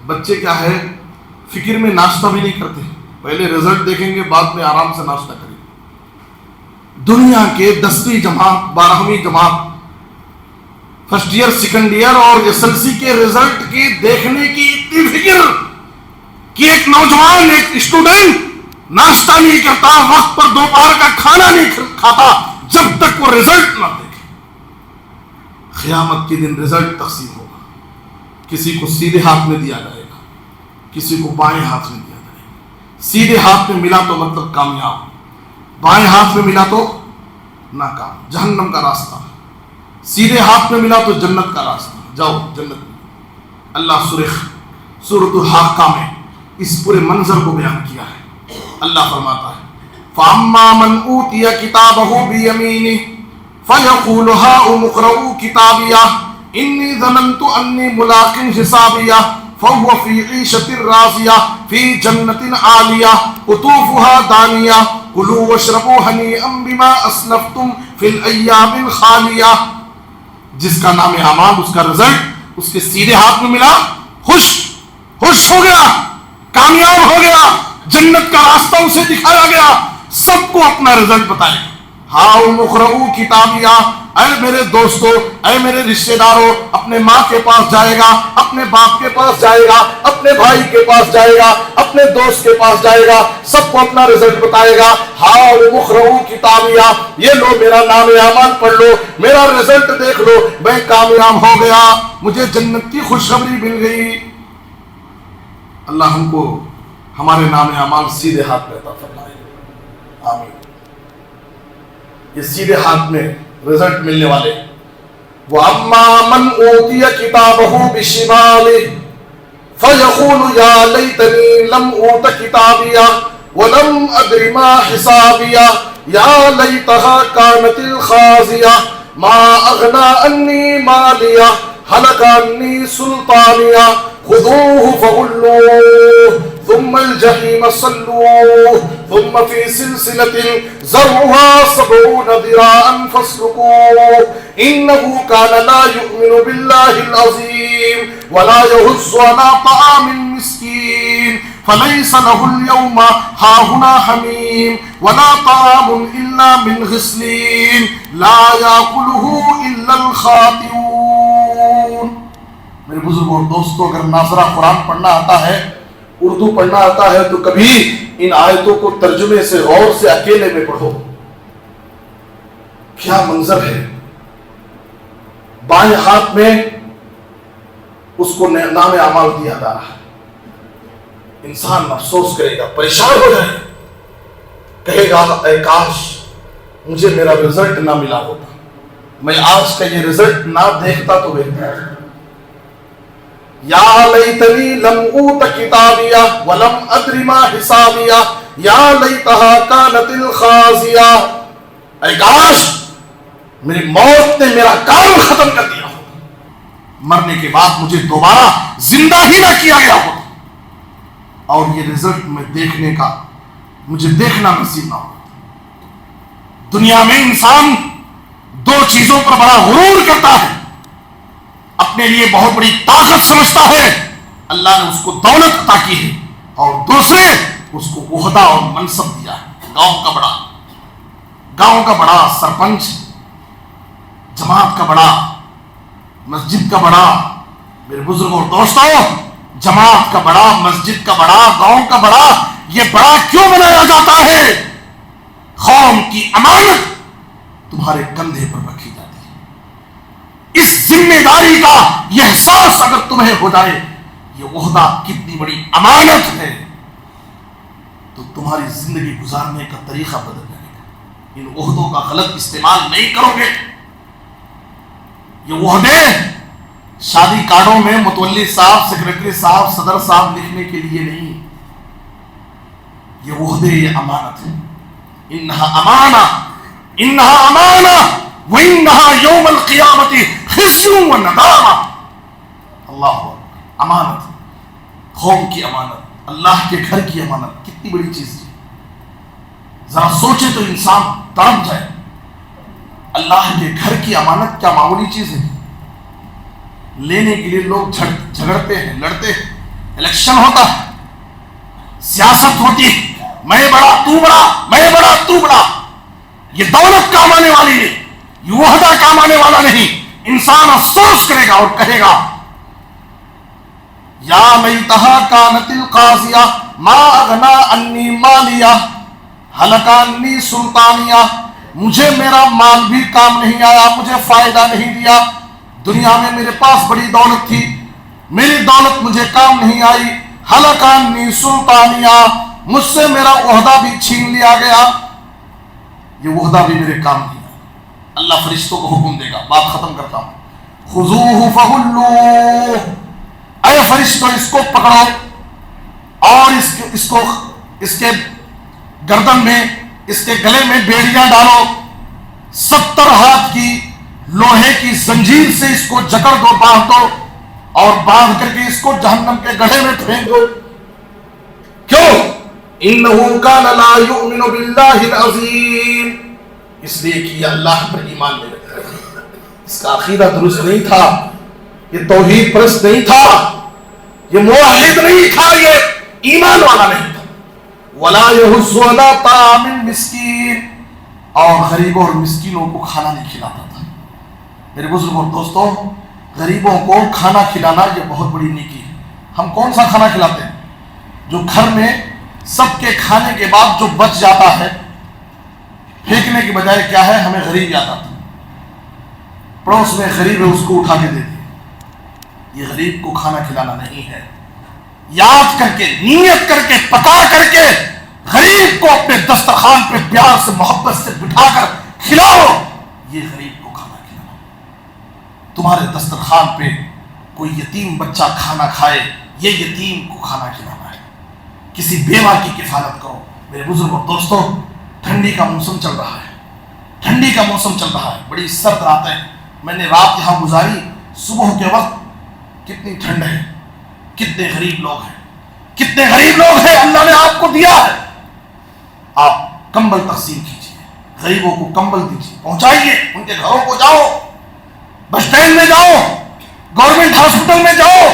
بچے کیا ہے فکر میں ناشتہ بھی نہیں کرتے. پہلے رزلٹ دیکھیں گے، بعد میں آرام سے ناشتہ کریں گے. دنیا کے 10ویں جماعت، 12ویں جماعت، فرسٹ ایئر، سیکنڈ ایئر اور SSLC کے رزلٹ کی دیکھنے کی اتنی فکر کہ ایک نوجوان، ایک اسٹوڈنٹ ناشتہ نہیں کرتا، وقت پر دوپہر کا کھانا نہیں کھاتا جب تک وہ رزلٹ نہ دیکھے. قیامت کے دن رزلٹ تقسیم ہوگا. کسی کو سیدھے ہاتھ میں دیا جائے گا، کسی کو بائیں ہاتھ میں دیا جائے گا. سیدھے ہاتھ میں ملا تو مطلب کامیاب، بائیں ہاتھ میں ملا تو ناکام، جہنم کا راستہ. سیدھے ہاتھ میں ملا تو جنت کا راستہ، جاؤ جنت میں. اللہ سورۃ الحاقہ میں اس پورے منظر کو بیان کیا ہے. اللہ فرماتا ہے فَأَمَّا مَنْ أُوتِيَ كِتَابَهُ بِيَمِينِهِ فَيَقُولُ هَاؤُمُ اقْرَءُوا كِتَابِيَهْ إِنِّي ظَنَنْتُ أَنِّي مُلَاقٍ حِسَابِيَهْ فَهُوَ فِي عِيشَةٍ رَاضِيَةٍ فِي جَنَّةٍ عَالِيَةٍ قُطُوفُهَا دَانِيَةٌ كُلُوا وَاشْرَبُوا هَنِيئًا بِمَا أَسْلَفْتُمْ فِي الْأَيَّامِ الْخَالِيَةِ. جس کا نام اعمال، اس کا رزلٹ اس کے سیدھے ہاتھ میں ملا، خوش ہو گیا، کامیاب ہو گیا، جنت کا راستہ اسے دکھایا گیا. سب کو اپنا رزلٹ بتائے گا. ہاؤم اقرؤوا کتابیہ، اے میرے دوستو، اے میرے رشتہ داروں، اپنے ماں کے پاس جائے گا، اپنے باپ کے پاس جائے گا، اپنے بھائی کے پاس جائے گا، اپنے دوست کے پاس جائے گا، سب کو اپنا رزلٹ بتائے گا. ہاؤم اقرؤوا کتابیہ، یہ لو میرا نام اعمال پڑھ لو، میرا رزلٹ دیکھ لو، میں کامیاب ہو گیا، مجھے جنت کی خوشخبری مل گئی. اللہ ہم کو ہمارے نام اعمال سیدھے ہاتھ میں عطا فرمائے. آمین. یہ سیدھے ہاتھ میں رزلٹ ملنے والے. وَأَمَّا مَنْ أُوتِيَ كِتَابَهُ بِشِمَالِهِ فَيَقُولُ يَا لَيْتَنِي لَمْ أُوتَ كِتَابِيَهْ وَلَمْ أَدْرِ مَا حِسَابِيَهْ يَا لَيْتَهَا كَانَتِ الْخَازِيَةَ مَا أَغْنَىٰ عَنِّي مَالِيَهْ هَلَكَ عَنِّي سُلْطَانِيَهْ خُذُوهُ فَغُلُّوهُ ثُمَّ الْجَحِيمَ صَلُّوهُ ثم في سلسلة ذرعها 70 ذراعا فاسلكوه إنه كان لا يؤمن بالله العظيم ولا يحض على طعام المسكين فليس له اليوم هاهنا حميم ولا طعام إلا من غسلين لا يأكله إلا الخاطئون. میرے بزرگوں اور دوستوں، اگر ناظرہ قرآن پڑھنا آتا ہے، اردو پڑھنا آتا ہے، تو کبھی ان آیتوں کو ترجمے سے غور سے اکیلے میں پڑھو. کیا منظر ہے! بائیں ہاتھ میں اس کو نام اعمال دیا جا رہا ہے. انسان افسوس کرے گا، پریشان ہو جائے گا، کہے گا اے کاش مجھے میرا رزلٹ نہ ملا ہوتا، میں آج کا یہ رزلٹ نہ دیکھتا تو بہتر. یا لیتنی لم اوت کتابیہ ولم ادر ما حسابیہ یا لیتہا کانت الخازیہ. اے کاش میری موت نے میرا کام ختم کر دیا ہو، مرنے کے بعد مجھے دوبارہ زندہ ہی نہ کیا گیا ہو، اور یہ رزلٹ میں دیکھنے کا مجھے دیکھنا نصیب نہ ہو. دنیا میں انسان دو چیزوں پر بڑا غرور کرتا ہے، اپنے لیے بہت بڑی طاقت سمجھتا ہے، اللہ نے اس کو دولت عطا کی ہے، اور دوسرے اس کو عہدہ اور منصب دیا ہے. گاؤں کا بڑا سرپنچ، جماعت کا بڑا، مسجد کا بڑا. میرے بزرگوں اور دوستوں، جماعت کا بڑا، مسجد کا بڑا، گاؤں کا بڑا، یہ بڑا کیوں بنایا جاتا ہے؟ قوم کی امانت تمہارے کندھے پر رکھی جاتی ہے. اس ذمہ داری کا یہ احساس اگر تمہیں ہو جائے، یہ عہدہ کتنی بڑی امانت ہے، تو تمہاری زندگی گزارنے کا طریقہ بدل جائے گا. ان عہدوں کا غلط استعمال نہیں کرو گے. یہ عہدے شادی کارڈوں میں متولی صاحب، سیکرٹری صاحب، صدر صاحب لکھنے کے لیے نہیں. یہ عہدے، یہ امانت ہے. انہا امانہ، انہا امانہ وانہا یوم القیامت خزی و ندامہ. اللہ امانت، قوم کی امانت، اللہ کے گھر کی امانت کتنی بڑی چیز ہے. ذرا سوچے تو انسان تڑپ جائے. اللہ کے گھر کی امانت کیا معمولی چیز ہے؟ لینے کے لیے لوگ جھگڑتے ہیں، لڑتے ہیں، الیکشن ہوتا ہے، سیاست ہوتی ہے، میں بڑا تو بڑا، میں بڑا تو بڑا. یہ دولت کام آنے والی نہیں، یہ وحدہ کام آنے والا نہیں. انسان افسوس کرے گا اور کہے گا یا لیتہا کانت القاضیہ ما اغنا انی مالیہ ہلک انی سلطانیہ. مجھے میرا مال بھی کام نہیں آیا، مجھے فائدہ نہیں دیا. دنیا میں میرے پاس بڑی دولت تھی، میری دولت مجھے کام نہیں آئی. ہلک انی سلطانیہ، مجھ سے میرا عہدہ بھی چھین لیا گیا، یہ عہدہ بھی میرے کام نہیں آیا. اللہ فرشتوں کو حکم دے گا، بات ختم کرتا ہوں. خذوہ فغلوہ، اے فرشتوں اس کو پکڑو اور اس کے گردن میں، اس کے گلے میں بیڑیاں ڈالو. 70 ہاتھ کی لوہے کی زنجیر سے اس کو جکڑ دو، باندھ دو، اور باندھ کر کے اس کو جہنم کے گڑھے میں پھینک دو. کیوں؟ انہو کان لا یؤمن باللہ العظیم، اس لیے کہ یہ اللہ پر ایمان نہیں رکھتا، اس کا عقیدہ درست نہیں تھا، یہ توحید پرست نہیں تھا، یہ موحد نہیں تھا، یہ ایمان والا نہیں تھا. ولا یحض علی طعام المسکین، اور غریبوں اور مسکینوں کو کھانا نہیں کھلاتا تھا. میرے بزرگوں اور دوستوں، غریبوں کو کھانا کھلانا یہ بہت بڑی نیکی ہے. ہم کون سا کھانا کھلاتے ہیں؟ جو گھر میں سب کے کھانے کے بعد جو بچ جاتا ہے، پھینکنے کی بجائے کیا ہے، ہمیں غریب یاد آتا ہے. پڑوس میں غریب ہے، اس کو اٹھا کے دے دیں. یہ غریب کو کھانا کھلانا نہیں ہے. یاد کر کے، نیت کر کے، پکا کر کے غریب کو اپنے دسترخوان پہ پیار سے، محبت سے بٹھا کر کھلاؤ. یہ غریب کو کھانا کھلانا. تمہارے دسترخوان پہ کوئی یتیم بچہ کھانا کھائے، یہ یتیم کو کھانا کھلانا ہے. کسی بیوہ کی کفالت کرو. میرے بزرگوں دوستوں، ٹھنڈی کا موسم چل رہا ہے، ٹھنڈی کا موسم چل رہا ہے، بڑی سرد رات ہے. میں نے رات یہاں گزاری، صبح کے وقت کتنی ٹھنڈ ہے. کتنے غریب لوگ ہیں، کتنے غریب لوگ ہیں، اللہ نے آپ کو دیا ہے. آپ کمبل تقسیم کیجیے، غریبوں کو کمبل دیجیے، پہنچائیے، ان کے گھروں کو جاؤ، بس اسٹینڈ میں جاؤ، گورنمنٹ ہاسپٹل میں جاؤ،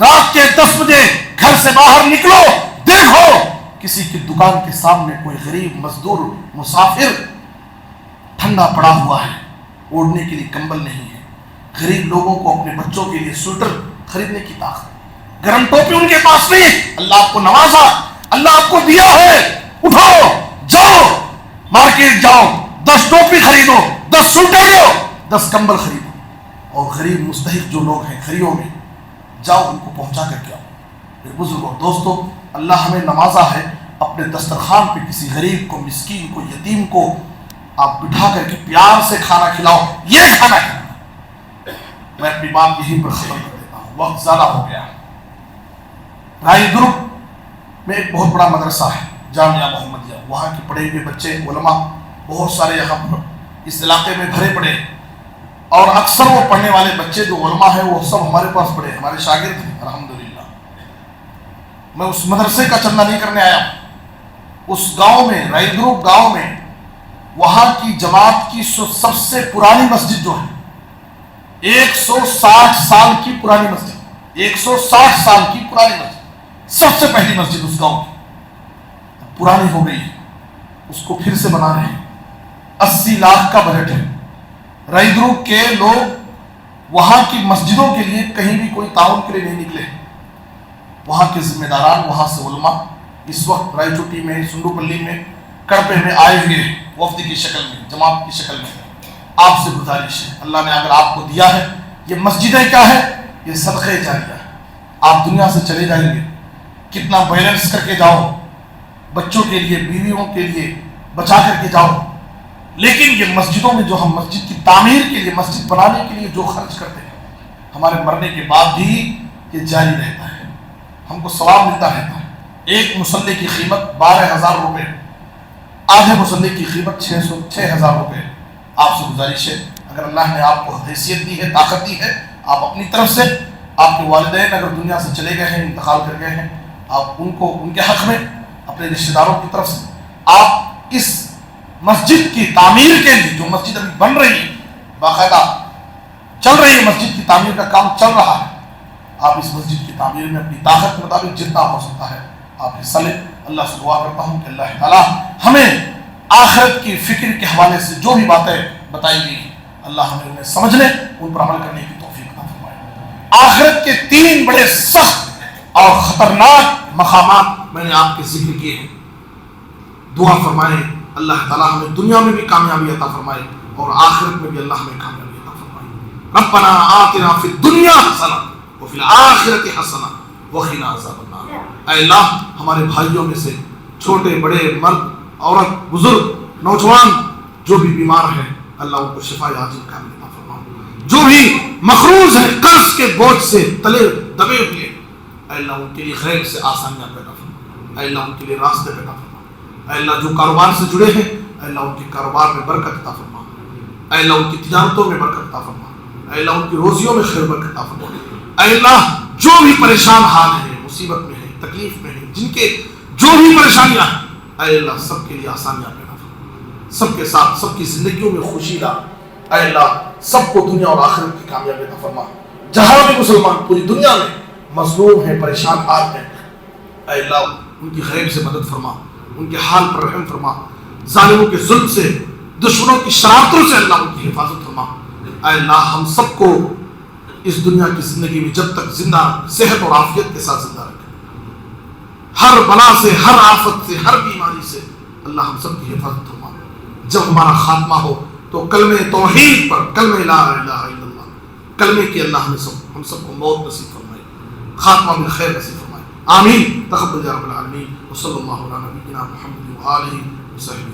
رات کے 10 بجے گھر سے باہر نکلو، دیکھو کسی کی دکان کے سامنے کوئی غریب مزدور مسافر ٹھنڈا پڑا ہوا ہے، اوڑھنے کے لیے کمبل نہیں ہے، غریب لوگوں کو اپنے بچوں کے لیے سویٹر خریدنے کی طاقت، گرم ٹوپی ان کے پاس نہیں، اللہ آپ کو نوازا، اللہ آپ کو دیا ہے، اٹھاؤ، جاؤ مارکیٹ، جاؤ 10 ٹوپی خریدو، 10 سوٹر لو، 10 کمبل خریدو، اور غریب مستحق جو لوگ ہیں گھریوں میں جاؤ ان کو پہنچا کر کے آؤ۔ میرے بزرگوں دوستوں، اللہ ہمیں نوازا ہے اپنے دسترخوان پہ کسی غریب کو، مسکین کو، یتیم کو آپ بٹھا کر کے پیار سے کھانا کھلاؤ، یہ کھانا کھلانا۔ میں اپنی بات یہیں پر ختم کر دیتا ہوں، وقت زیادہ ہو گیا۔ رائے درگ میں ایک بہت بڑا مدرسہ ہے جامعہ محمدیہ، وہاں کے پڑھے ہوئے بچے علماء بہت سارے یہاں پر اس علاقے میں بھرے پڑے، اور اکثر وہ پڑھنے والے بچے جو علماء ہیں وہ سب ہمارے پاس پڑھے، ہمارے شاگرد ہیں الحمدللہ۔ میں اس مدرسے کا چندہ نہیں کرنے آیا، اس گاؤں میں، رائے درگ گاؤں میں، وہاں کی جماعت کی سب سے پرانی مسجد جو ہے، 160 سال کی پرانی مسجد، 160 سال کی پرانی مسجد، سب سے پہلی مسجد اس گاؤں کی، پرانی ہو گئی ہے، اس کو پھر سے بنا رہے ہیں، 80 لاکھ کا بجٹ ہے۔ رائے درگ کے لوگ وہاں کی مسجدوں کے لیے کہیں بھی کوئی تعاون کے لیے نہیں نکلے، وہاں کے ذمہ داران، وہاں سے علماء اس وقت رائے چوٹی میں، سنڈو پلی میں، کڑپے میں آئے ہوئے ہیں، وفد کی شکل میں، جماعت کی شکل میں۔ آپ سے گزارش ہے، اللہ نے اگر آپ کو دیا ہے، یہ مسجدیں کیا ہے، یہ صدقہ جاریہ ہے، آپ دنیا سے چلے جائیں گے، کتنا بیلنس کر کے جاؤ، بچوں کے لیے، بیویوں کے لیے بچا کر کے جاؤ، لیکن یہ مسجدوں میں جو ہم مسجد کی تعمیر کے لیے، مسجد بنانے کے لیے جو خرچ کرتے ہیں، ہمارے مرنے کے بعد بھی یہ جاری رہتا ہے، ہم کو ثواب ملتا رہتا ہے۔ ایک مصلی کی قیمت 12,000 روپے، آدھے مصلی کی قیمت 6,000 روپے۔ آپ سے گزارش ہے، اگر اللہ نے آپ کو حیثیت دی ہے، طاقت دی ہے، آپ اپنی طرف سے، آپ کے والدین اگر دنیا سے چلے گئے ہیں، انتقال کر گئے ہیں، آپ ان کو، ان کے حق میں اپنے رشتہ داروں کی طرف سے آپ اس مسجد کی تعمیر کے لیے، جو مسجد ابھی بن رہی ہے، باقاعدہ چل رہی ہے، مسجد کی تعمیر کا کام چل رہا ہے، آپ اس مسجد کی تعمیر میں اپنی طاقت کے مطابق جتنا ہو سکتا ہے آپ حصہ لیں۔ اللہ سے دعا کرتا ہوں کہ اللہ تعالیٰ ہمیں آخرت کی فکر کے حوالے سے جو بھی باتیں بتائی گئی ہیں، اللہ ہمیں انہیں سمجھنے، ان پر عمل کرنے کی توفیق عطا فرمائے۔ آخرت کے 3 بڑے سخت اور خطرناک مقامات میں نے آپ کے ذکر کیے ہیں، دعا فرمائے اللہ تعالیٰ ہمیں دنیا میں بھی کامیابی عطا فرمائے اور آخرت میں بھی اللہ ہمیں کامیابی عطا فرمائے۔ ربنا آتنا فی الدنیا حسنہ وفی الآخرۃ حسنہ وقنا عذاب النار۔ اے اللہ ہمارے بھائیوں میں سے چھوٹے بڑے، مرد عورت، بزرگ نوجوان جو بھی بیمار ہیں، اللہ ان کو شفا عاجل کامل عطا فرما۔ جو بھی مقروض ہیں، قرض کے بوجھ سے تلے دبے ہوئے، اے اللہ ان کے لیے خیر سے آسانیاں پیدا فرما، اے اللہ ان کے لیے راستے پیدا فرما، اے اللہ جو کاروبار سے جڑے ہیں، اے اللہ ان کے کاروبار میں برکت عطا فرما، اے اللہ ان کی تجارتوں میں برکت عطا فرما، اے اللہ ان کی روزیوں میں خیر برکت عطا فرما، اے اللہ جو بھی پریشان حال ہیں، مصیبت میں ہیں، تکلیف میں ہیں، جن کے جو بھی پریشانیاں ہیں، اے اللہ سب کے لیے آسانیاں پیدا فرما، سب کے ساتھ سب کی زندگیوں میں خوشی لا، اے اللہ سب کو دنیا اور آخرت کی کامیابی عطا فرما۔ جہاں بھی مسلمان پوری دنیا میں مظلوم ہیں، پریشان حال ہیں، اے اللہ ان کی غیب سے مدد فرما، ان کے حال پر رحم فرما، ظالموں کے ظلم سے، دشمنوں کی شرارتوں سے اللہ ان کی حفاظت فرما۔ اے اللہ ہم سب کو اس دنیا کی زندگی میں جب تک زندہ صحت اور عافیت کے ساتھ زندہ رکھے، ہر بلا سے، ہر آفت سے، ہر بیماری سے اللہ ہم سب کی حفاظت فرما۔ جب ہمارا خاتمہ ہو تو کلمہ توحید پر، کلمہ لا الہ الا اللہ، کلمے کی اللہ ہم سب کو موت نصیب فرمائے، خاتمہ بالخیر نصیب فرمائے، آمین۔ تقبل یا رب العالمین، وصلی اللہ علی نبینا محمد وآلہ وصحبہ۔